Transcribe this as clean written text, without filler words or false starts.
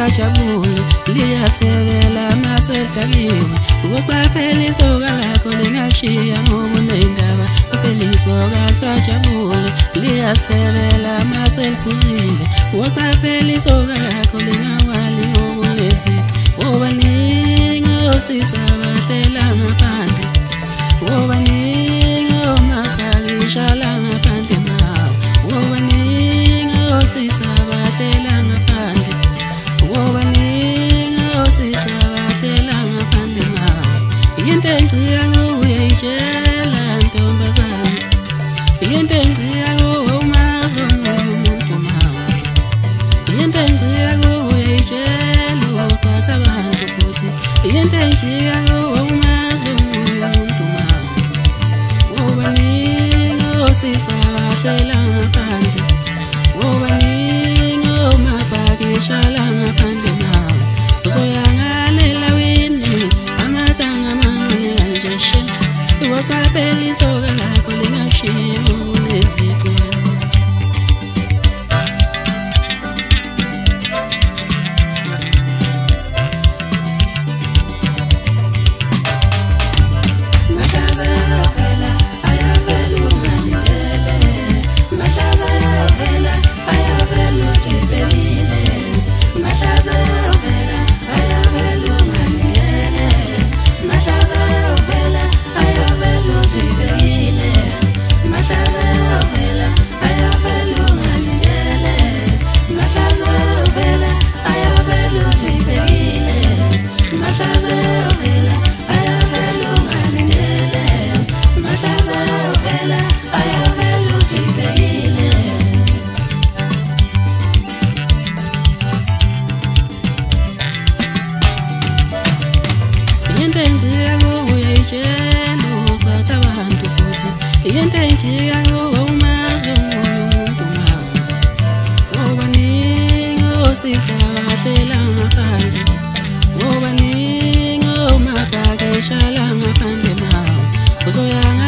sajabule liyasebela masedalini ukuqaphela isoka lakho lingakushiya ngoba unendaba qaphela isoka sajabule liyasebela maseliphuzile ukuqaphela isoka lakho lingawali ngoba unezici ngoba ningi osisabahlela ngaphandle ngoba ningi omabhakishala ngaphandle mawo ngoba ningi osisabahlela ngaphandle ngoba ningi osisabahlela ngaphandle mawo into engciya uyayitshela ntombazane into engciya umazi umuntu mawo into engciya uyayitshela uphatha abantu futhi into engciya umazi umuntu mawo ngoba ningi osisabahlela ngaphandle ngoba ningi omabhakishala ngaphandle mawo uzoyangalela wini amathanga amancane kanjeshe ukuqaphela isoka lakho lingakushiya unezici into engciya umazi umuntu mawo ngoba ningi osisabahlela ngaphandle ngoba ningi omabhakishala ngaphandle mawo uzoyanga